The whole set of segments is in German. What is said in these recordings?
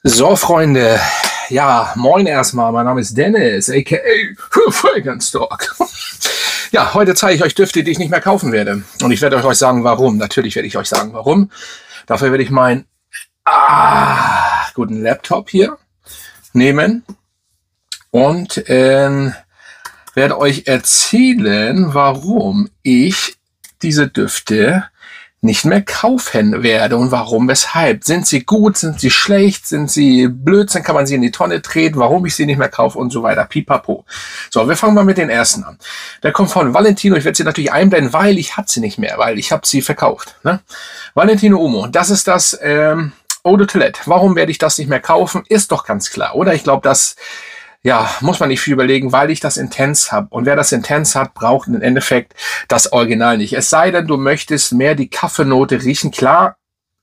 So, Freunde. Ja, moin erstmal. Mein Name ist Dennis, aka Fragrance Talk. Ja, heute zeige ich euch Düfte, die ich nicht mehr kaufen werde. Und ich werde euch sagen, warum. Natürlich werde ich euch sagen, warum. Dafür werde ich meinen guten Laptop hier nehmen und werde euch erzählen, warum ich diese Düfte nicht mehr kaufen werde und warum, weshalb. Sind sie gut, sind sie schlecht, sind sie Blödsinn, kann man sie in die Tonne treten, warum ich sie nicht mehr kaufe und so weiter. Pipapo. So, wir fangen mal mit den ersten an. Der kommt von Valentino. Ich werde sie natürlich einblenden, weil ich habe sie nicht mehr, weil ich habe sie verkauft. Ne? Valentino Uomo, das ist das Eau de Toilette. Warum werde ich das nicht mehr kaufen? Ist doch ganz klar, oder? Ich glaube, das muss man nicht viel überlegen, weil ich das Intense habe. Und wer das Intense hat, braucht im Endeffekt das Original nicht. Es sei denn, du möchtest mehr die Kaffeenote riechen. Klar,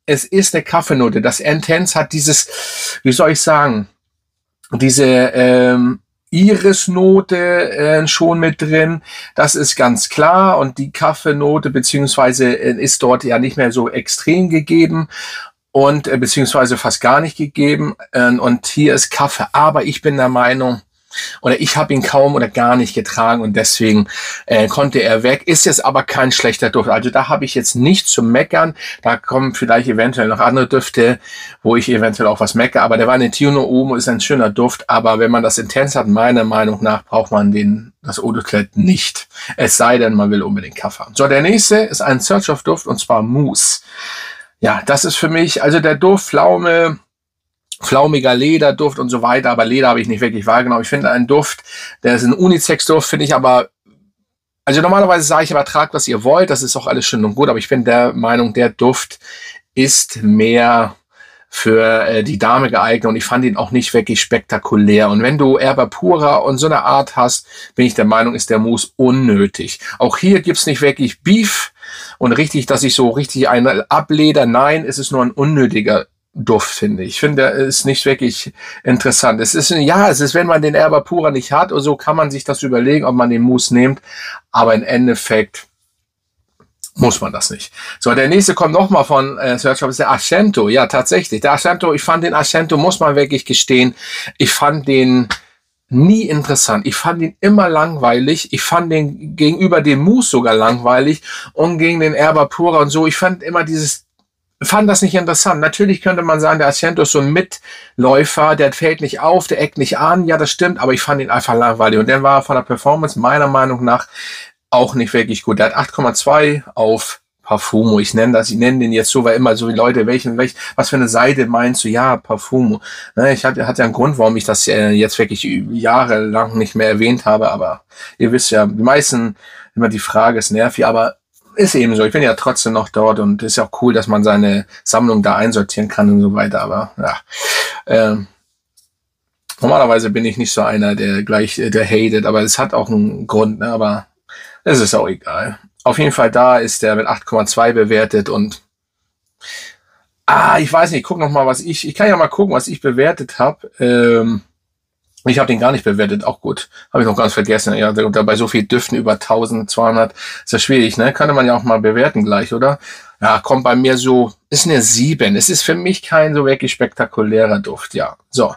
es ist eine Kaffeenote. Das Intense hat dieses, wie soll ich sagen, diese Irisnote schon mit drin. Das ist ganz klar. Und die Kaffeenote beziehungsweise ist dort ja nicht mehr so extrem gegeben. Und beziehungsweise fast gar nicht gegeben. Und hier ist Kaffee. Aber ich bin der Meinung, oder ich habe ihn kaum oder gar nicht getragen und deswegen konnte er weg. Ist jetzt aber kein schlechter Duft. Also da habe ich jetzt nichts zu meckern. Da kommen vielleicht eventuell noch andere Düfte, wo ich eventuell auch was meckere. Aber der Valentino Uomo ist ein schöner Duft. Aber wenn man das Intense hat, meiner Meinung nach, braucht man das Eau de Toilette nicht. Es sei denn, man will unbedingt Kaffee haben. So, der nächste ist ein Search of Duft und zwar Mousse. Ja, das ist für mich, also der Duft, flaumiger Lederduft und so weiter, aber Leder habe ich nicht wirklich wahrgenommen. Ich finde einen Duft, der ist ein Unisex-Duft, finde ich aber, also normalerweise sage ich aber, tragt, was ihr wollt, das ist auch alles schön und gut, aber ich bin der Meinung, der Duft ist mehr für die Dame geeignet und ich fand ihn auch nicht wirklich spektakulär. Und wenn du Erba Pura und so eine Art hast, bin ich der Meinung, ist der Mousse unnötig. Auch hier gibt's nicht wirklich Beef und richtig, dass ich so richtig einen ableder. Nein, es ist nur ein unnötiger Duft, finde ich. Ich finde, der ist nicht wirklich interessant. Es ist, wenn man den Erba Pura nicht hat oder so, kann man sich das überlegen, ob man den Mousse nimmt. Aber im Endeffekt muss man das nicht. So, der nächste kommt nochmal von Search of, ist der Argento. Ja, tatsächlich. Der Argento, ich fand den Argento, muss man wirklich gestehen, ich fand den nie interessant. Ich fand ihn immer langweilig. Ich fand den gegenüber dem Mousse sogar langweilig und gegen den Erba Pura und so. Ich fand das nicht interessant. Natürlich könnte man sagen, der Argento ist so ein Mitläufer, der fällt nicht auf, der eckt nicht an. Ja, das stimmt, aber ich fand ihn einfach langweilig. Und der war von der Performance meiner Meinung nach auch nicht wirklich gut. Der hat 8,2 auf Parfumo. Ich nenne den jetzt so, weil immer so die Leute, was für eine Seite meinst du? Ja, Parfumo. Ne, hat ja einen Grund, warum ich das jetzt wirklich jahrelang nicht mehr erwähnt habe, aber ihr wisst ja, die meisten, immer die Frage ist nervig, aber ist eben so. Ich bin ja trotzdem noch dort und ist ja auch cool, dass man seine Sammlung da einsortieren kann und so weiter, aber ja. Normalerweise bin ich nicht so einer, der hatet, aber es hat auch einen Grund, ne, aber es ist auch egal. Auf jeden Fall da ist der mit 8,2 bewertet und ich weiß nicht, guck noch mal, ich kann ja mal gucken, was ich bewertet habe. Ich habe den gar nicht bewertet, auch gut. Habe ich noch ganz vergessen. Ja, bei so viel Düften über 1200 ist das schwierig, ne? Könnte man ja auch mal bewerten gleich, oder? Ja, kommt bei mir so, ist eine 7. Es ist für mich kein so wirklich spektakulärer Duft, ja. So.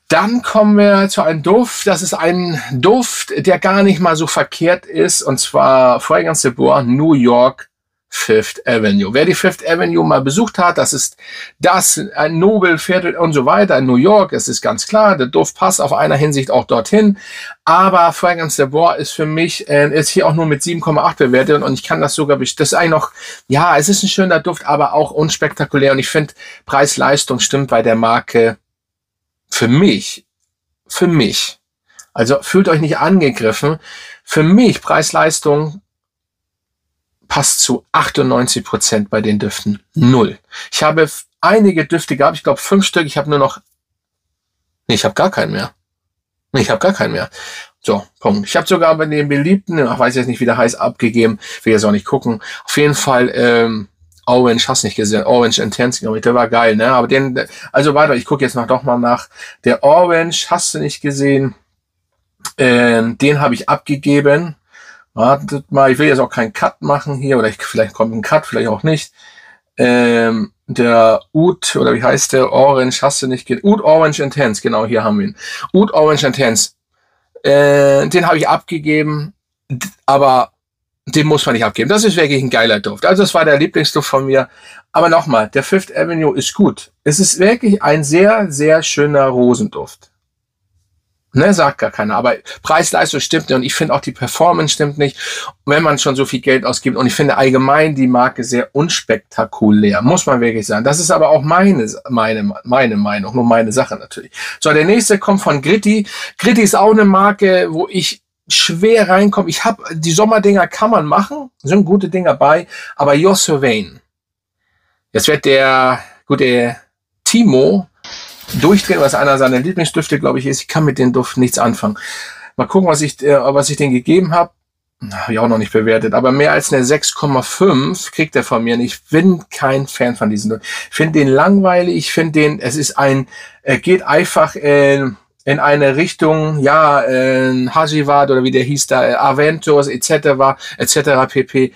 Dann kommen wir zu einem Duft. Das ist ein Duft, der gar nicht mal so verkehrt ist. Und zwar Fragrance de Bois New York Fifth Avenue. Wer die Fifth Avenue mal besucht hat, das ist ein Nobelviertel und so weiter in New York. Es ist ganz klar, der Duft passt auf einer Hinsicht auch dorthin. Aber Fragrance de Bois ist für mich, ist hier auch nur mit 7,8 bewertet und ich kann das sogar, das ist eigentlich noch, ja, es ist ein schöner Duft, aber auch unspektakulär. Und ich finde, Preis-Leistung stimmt bei der Marke für mich, also fühlt euch nicht angegriffen, für mich Preis-Leistung passt zu 98% bei den Düften. 0. Ich habe einige Düfte gehabt, ich glaube 5 Stück, ich habe ich habe gar keinen mehr. Ich habe gar keinen mehr. So, Punkt. Ich habe sogar bei den beliebten, ich weiß jetzt nicht, wie der heißt, abgegeben, will jetzt auch nicht gucken. Auf jeden Fall, Orange, hast nicht gesehen, Orange Intense, der war geil, ne? Aber also weiter, ich gucke jetzt doch mal nach. Der Orange, hast du nicht gesehen, den habe ich abgegeben. Wartet mal, ich will jetzt auch keinen Cut machen hier, oder vielleicht kommt ein Cut, vielleicht auch nicht. Der Oud, oder wie heißt der? Orange, hast du nicht gesehen? Oud Orange Intense, genau, hier haben wir ihn. Oud Orange Intense. Den habe ich abgegeben, aber den muss man nicht abgeben. Das ist wirklich ein geiler Duft. Also das war der Lieblingsduft von mir. Aber nochmal, der Fifth Avenue ist gut. Es ist wirklich ein sehr, sehr schöner Rosenduft. Ne, sagt gar keiner. Aber Preis-Leistung stimmt nicht und ich finde auch die Performance stimmt nicht, wenn man schon so viel Geld ausgibt. Und ich finde allgemein die Marke sehr unspektakulär, muss man wirklich sagen. Das ist aber auch meine Meinung, nur meine Sache natürlich. So, der nächste kommt von Gritti. Gritti ist auch eine Marke, wo ich schwer reinkomme. Ich habe die Sommerdinger kann man machen, sind gute Dinger bei, aber You're So Vain. Jetzt wird der gute Timo durchdrehen, was einer seiner Lieblingsdüfte, glaube ich, ist. Ich kann mit dem Duft nichts anfangen. Mal gucken, was ich den gegeben habe. Habe ich auch noch nicht bewertet, aber mehr als eine 6,5 kriegt er von mir. Und ich bin kein Fan von diesem Duft. Ich finde den langweilig. Ich finde den, er geht einfach in eine Richtung, ja, Hajivat oder wie der hieß da, Aventus etc. pp.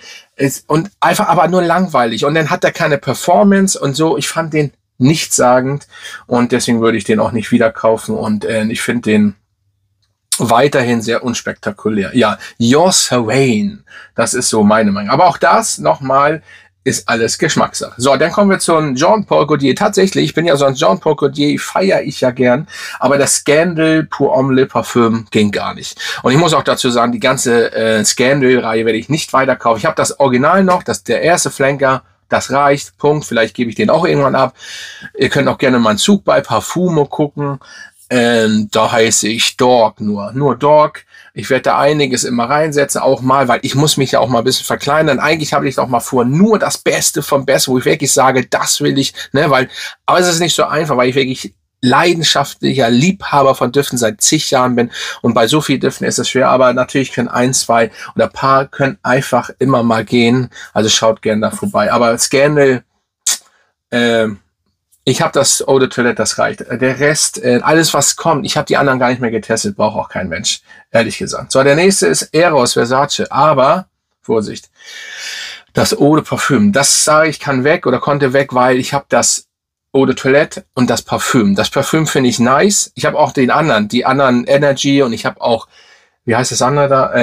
Und einfach aber nur langweilig. Und dann hat er keine Performance und so. Ich fand den nichtssagend und deswegen würde ich den auch nicht wieder kaufen und ich finde den weiterhin sehr unspektakulär. Ja, You're So Vain, das ist so meine Meinung. Aber auch das nochmal ist alles Geschmackssache. So, dann kommen wir zum Jean Paul Gaultier. Tatsächlich, ich bin ja so ein Jean Paul Gaultier, feiere ich ja gern, aber das Scandal Pour Homme Le Parfum ging gar nicht. Und ich muss auch dazu sagen, die ganze Scandal-Reihe werde ich nicht weiterkaufen. Ich habe das Original noch, der erste Flanker. Das reicht, Punkt. Vielleicht gebe ich den auch irgendwann ab. Ihr könnt auch gerne mal einen Zug bei Parfumo gucken. Da heiße ich Dog nur Dog. Ich werde da einiges immer reinsetzen, auch mal, weil ich muss mich ja auch mal ein bisschen verkleinern. Eigentlich habe ich doch mal vor, nur das Beste vom Besten, wo ich wirklich sage, das will ich, ne, aber es ist nicht so einfach, weil ich wirklich leidenschaftlicher Liebhaber von Düften seit zig Jahren bin und bei so vielen Düften ist es schwer, aber natürlich können ein, zwei oder ein paar können einfach immer mal gehen, also schaut gerne da vorbei, aber Scandal, ich habe das Eau de Toilette, das reicht, der Rest, alles was kommt, ich habe die anderen gar nicht mehr getestet, braucht auch kein Mensch, ehrlich gesagt. So, der nächste ist Eros Versace, aber, Vorsicht, das Eau de Parfum, das sage ich kann weg oder konnte weg, weil ich habe das Eau de Toilette und das Parfüm. Das Parfüm finde ich nice. Ich habe auch die anderen Energy und ich habe auch, wie heißt das andere da?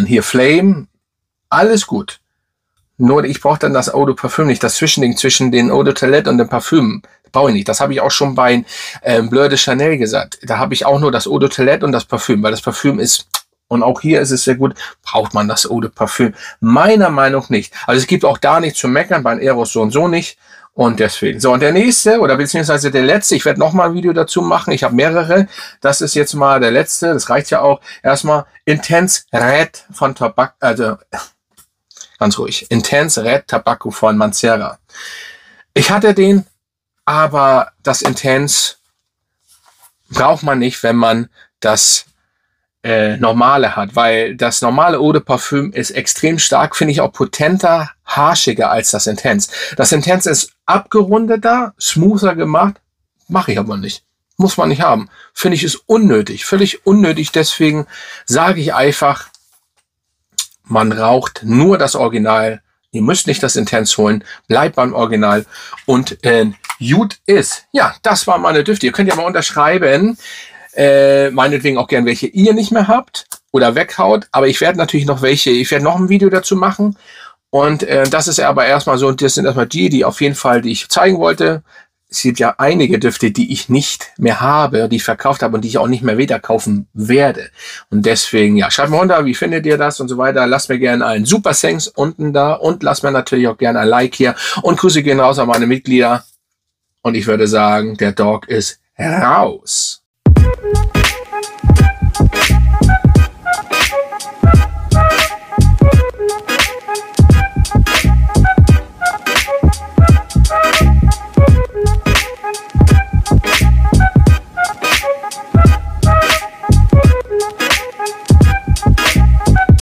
Hier Flame. Alles gut. Nur ich brauche dann das Eau de Parfüm nicht. Das Zwischending zwischen den Eau de Toilette und dem Parfüm brauche ich nicht. Das habe ich auch schon bei Bleu de Chanel gesagt. Da habe ich auch nur das Eau de Toilette und das Parfüm, weil das Parfüm ist, und auch hier ist es sehr gut, braucht man das Eau de Parfüm? Meiner Meinung nicht. Also es gibt auch da nichts zu meckern, bei Eros so und so nicht. Und deswegen. So, und der nächste, oder beziehungsweise der letzte, ich werde nochmal ein Video dazu machen, ich habe mehrere, das ist jetzt mal der letzte, das reicht ja auch. Erstmal Intense Red von Tabak, also ganz ruhig, Intense Red Tobacco von Mancera. Ich hatte den, aber das Intense braucht man nicht, wenn man das normale hat, weil das normale Eau de Parfum ist extrem stark, finde ich auch potenter, harschiger als das Intense. Das Intense ist abgerundeter, smoother gemacht, mache ich aber nicht. Muss man nicht haben. Finde ich, ist unnötig, völlig unnötig, deswegen sage ich einfach, man raucht nur das Original, ihr müsst nicht das Intense holen, bleibt beim Original und gut ist. Ja, das waren meine Düfte, ihr könnt ja mal unterschreiben, meinetwegen auch gern welche ihr nicht mehr habt oder weghaut, aber ich werde natürlich noch ich werde noch ein Video dazu machen und das ist aber erstmal so, und das sind erstmal die auf jeden Fall, die ich zeigen wollte. Es gibt ja einige Düfte, die ich nicht mehr habe, die ich verkauft habe und die ich auch nicht mehr wieder kaufen werde. Und deswegen, ja, schreibt mal runter, wie findet ihr das und so weiter. Lasst mir gerne einen Super Thanks unten da und lasst mir natürlich auch gerne ein Like hier und Grüße gehen raus an meine Mitglieder. Und ich würde sagen, der Dog ist raus.